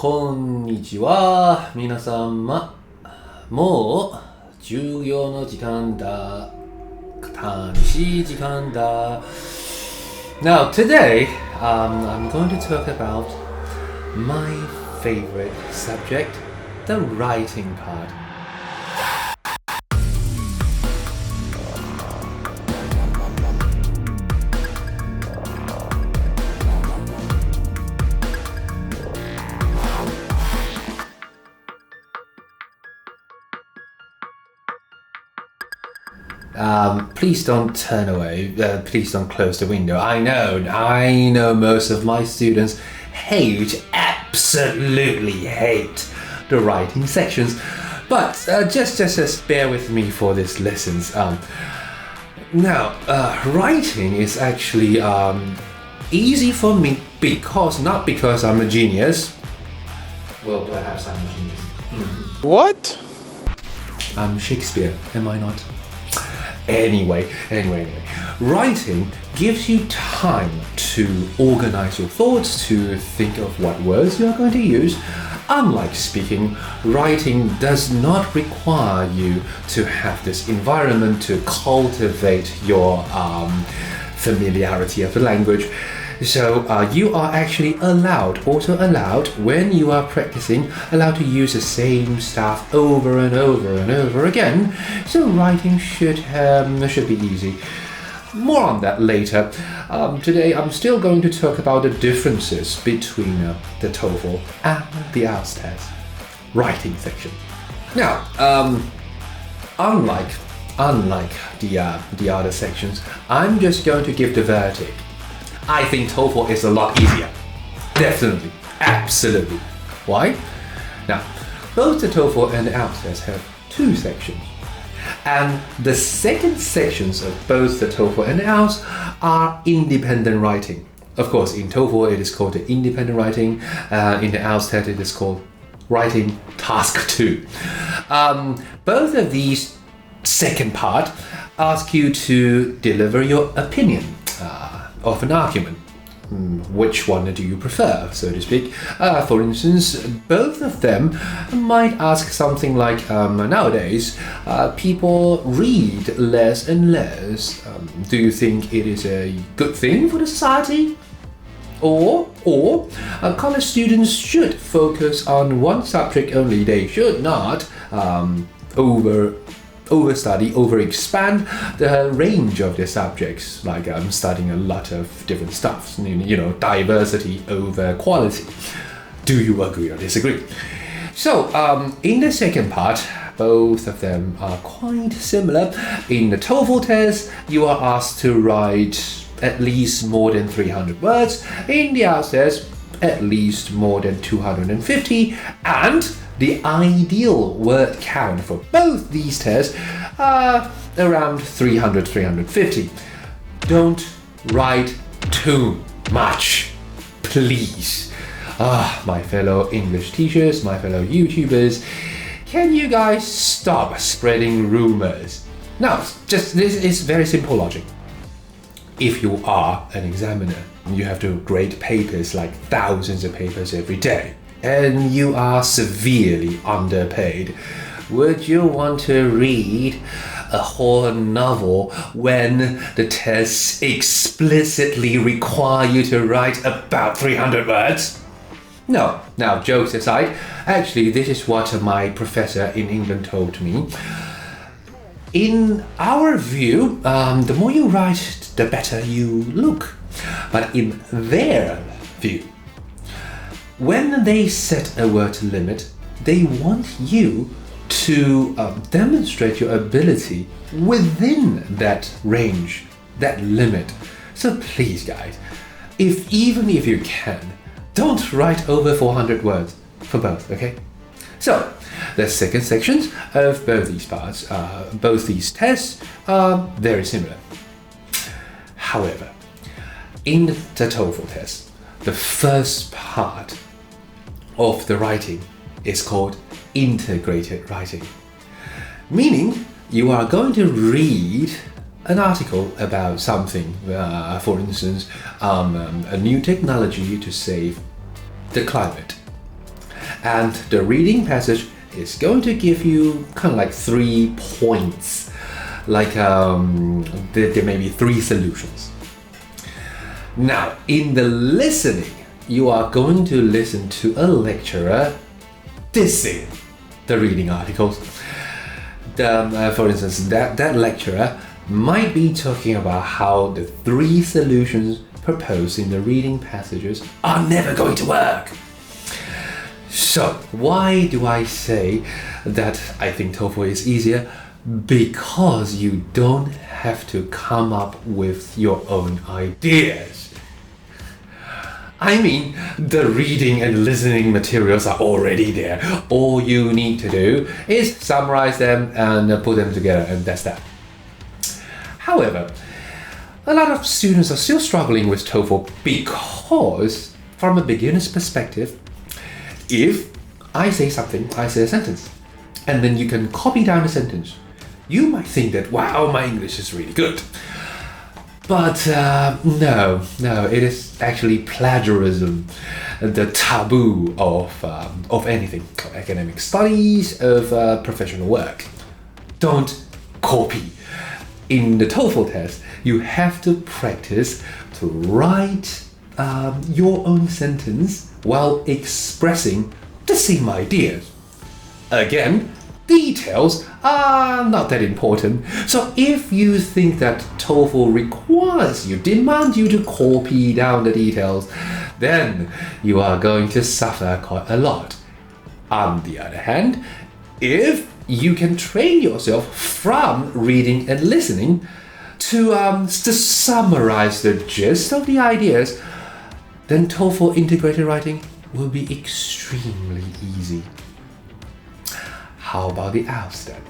こんにちは、皆様。もう授業の時間だ。楽しい時間だ。Now today, I'm going to talk about my favorite subject, the writing part. Please don't turn away. Please don't close the window. I know most of my students absolutely hate the writing sections. But just bear with me for these lessons. Now, writing is actually easy for me not because I'm a genius. Well, perhaps I'm a genius. What? I'm Shakespeare, am I not? Anyway, writing gives you time to organize your thoughts, to think of what words you are going to use. Unlike speaking, writing does not require you to have this environment to cultivate your familiarity of the language. So you are actually allowed when you are practicing, allowed to use the same stuff over and over again. So writing should be easy. More on that later. Today I'm still going to talk about the differences between the TOEFL and the IELTS test writing section. Now, unlike the other sections, I'm just going to give the verdict. I think TOEFL is a lot easier. Definitely. Absolutely. Why? Now, both the TOEFL and the IELTS test have two sections. And the second sections of both the TOEFL and the IELTS are independent writing. Of course, in TOEFL it is called the independent writing. In the IELTS test it is called writing task 2. Both of these second part ask you to deliver your opinion of an argument. Which one do you prefer, so to speak? For instance, both of them might ask something like, nowadays, people read less and less. Do you think it is a good thing for the society? Or college students should focus on one subject only. They should not overexpand the range of their subjects, like studying a lot of different stuff, diversity over quality. Do you agree or disagree? So, in the second part, both of them are quite similar. In the TOEFL test, you are asked to write at least more than 300 words. In the IELTS test, at least more than 250, and the ideal word count for both these tests are around 300-350. Don't write too much, please. My fellow English teachers, my fellow YouTubers, can you guys stop spreading rumors? Now, this is very simple logic. If you are an examiner, you have to grade papers, like thousands of papers every day, and you are severely underpaid, would you want to read a whole novel when the tests explicitly require you to write about 300 words? No. Now, jokes aside, actually this is what my professor in England told me. In our view, the more you write, the better you look. But in their view, when they set a word limit, they want you to demonstrate your ability within that range, that limit. So please, guys, even if you can, don't write over 400 words for both, okay? So, the second sections of both these parts, both these tests, are very similar. However, in the TOEFL test, the first part of the writing is called integrated writing. Meaning, you are going to read an article about something, for instance, a new technology to save the climate. and the reading passage is going to give you kind of like 3 points. Like there may be 3 solutions. Now, in the listening, you are going to listen to a lecturer dissing the reading articles. For instance, that lecturer might be talking about how the 3 solutions proposed in the reading passages are never going to work. So, why do I say that I think TOEFL is easier? Because you don't have to come up with your own ideas. I mean, the reading and listening materials are already there. All you need to do is summarize them and put them together, and that's that. However, a lot of students are still struggling with TOEFL because, from a beginner's perspective, if I say something, I say a sentence, and then you can copy down the sentence, you might think that, wow, my English is really good. But no, it is actually plagiarism, the taboo of anything, of academic studies, of professional work. Don't copy. In the TOEFL test, you have to practice to write your own sentence while expressing the same ideas. Again, details are not that important. So if you think that TOEFL demands you to copy down the details, then you are going to suffer quite a lot. On the other hand, if you can train yourself from reading and listening to summarize the gist of the ideas, then TOEFL integrated writing will be extremely easy. How about the IELTS then?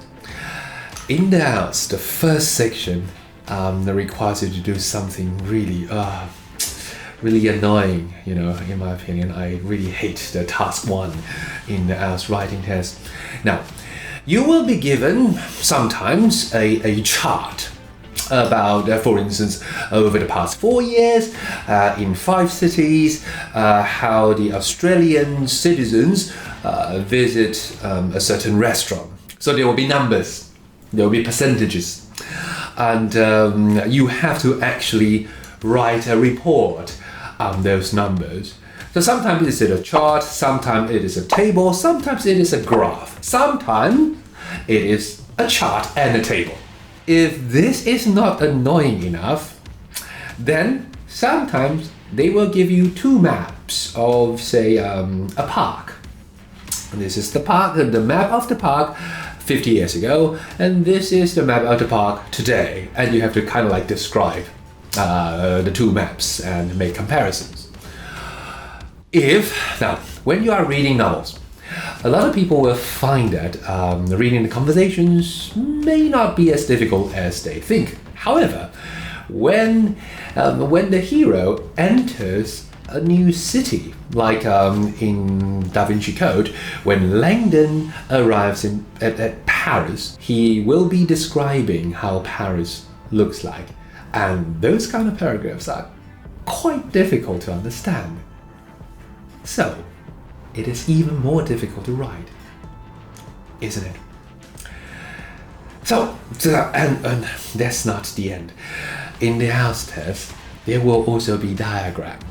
In the IELTS, the first section that requires you to do something really annoying, in my opinion. I really hate the task 1 in the IELTS writing test. Now, you will be given sometimes a chart about, for instance, over the past 4 years, in 5 cities, how the Australian citizens visit a certain restaurant. So there will be numbers, there will be percentages, and you have to actually write a report on those numbers. So sometimes it's a chart, sometimes it is a table, sometimes it is a graph, sometimes it is a chart and a table. If this is not annoying enough, then sometimes they will give you 2 maps of, say, a park. And this is the park, the map of the park 50 years ago, and this is the map of the park today. And you have to kind of like describe the 2 maps and make comparisons. Now, when you are reading novels, a lot of people will find that reading the conversations may not be as difficult as they think. However, when the hero enters a new city, like in Da Vinci Code, when Langdon arrives at Paris, he will be describing how Paris looks like. And those kind of paragraphs are quite difficult to understand. So, it is even more difficult to write, isn't it? So and that's not the end. In the IELTS test, there will also be diagrams,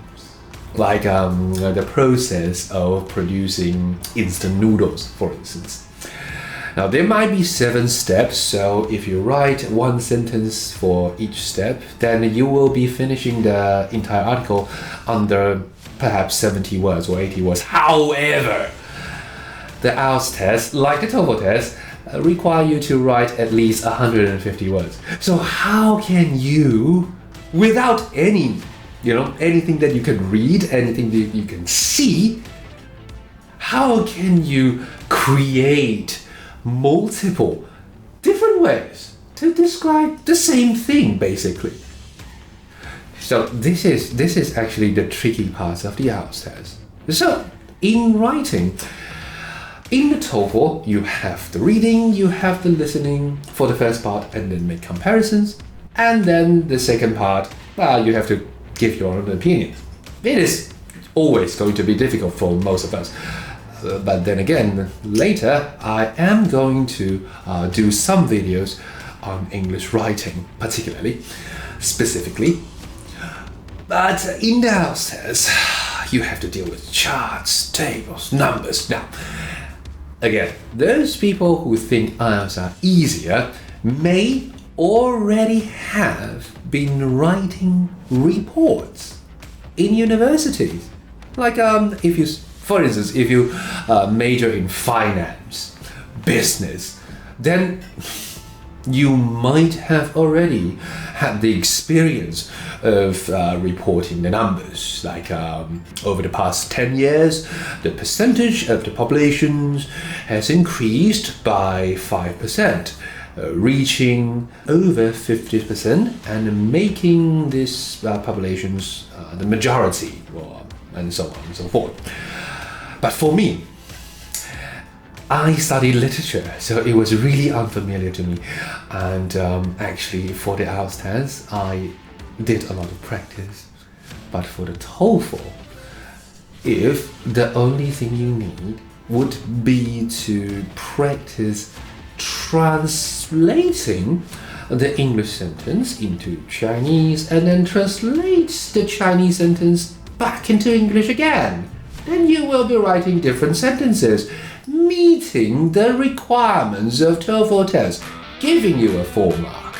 like the process of producing instant noodles, for instance. Now, there might be 7 steps, so if you write 1 sentence for each step, then you will be finishing the entire article under perhaps 70 words or 80 words. However, the IELTS test, like the TOEFL test, require you to write at least 150 words. So how can you, without anything that you can read, anything that you can see, how can you create multiple different ways to describe the same thing, basically? So this is actually the tricky part of the IELTS test. So in writing, in the TOEFL, you have the reading, you have the listening for the first part, and then make comparisons. And then the second part, you have to give your own opinion. It is always going to be difficult for most of us. But then again, later I am going to do some videos on English writing, specifically. But in the outset, you have to deal with charts, tables, numbers. Now, again, those people who think IELTS are easier may already have been writing reports in universities. Like for instance, if you major in finance, business, then you might have already had the experience of reporting the numbers. Like over the past 10 years, the percentage of the populations has increased by 5%, reaching over 50% and making these populations the majority, and so on and so forth. But for me, I studied literature, so it was really unfamiliar to me. And actually, for the IELTS test, I did a lot of practice. But for the TOEFL, if the only thing you need would be to practice translating the English sentence into Chinese and then translate the Chinese sentence back into English again, then you will be writing different sentences, meeting the requirements of TOEFL test, giving you a 4 mark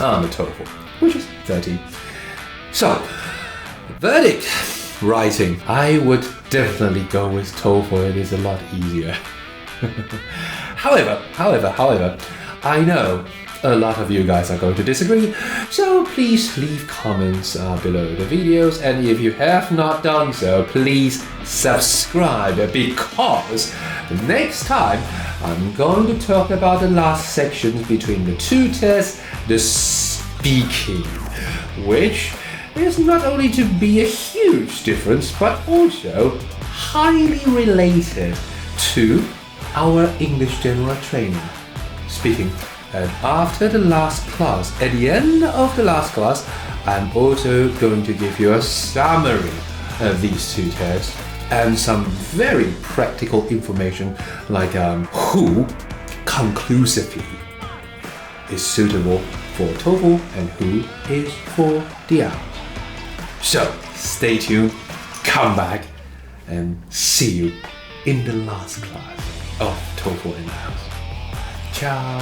on the TOEFL, which is 30. So, verdict, writing. I would definitely go with TOEFL. It is a lot easier. However, I know a lot of you guys are going to disagree, so please leave comments below the videos, and if you have not done so, please subscribe, because the next time I'm going to talk about the last sections between the two tests, the speaking, which is not only to be a huge difference, but also highly related to our English general training. Speaking. And after the last class, at the end of the last class, I'm also going to give you a summary of these two tests and some very practical information, like who conclusively is suitable for TOEFL and who is for the IELTS. So stay tuned, come back, and see you in the last class of TOEFL and IELTS. Ciao!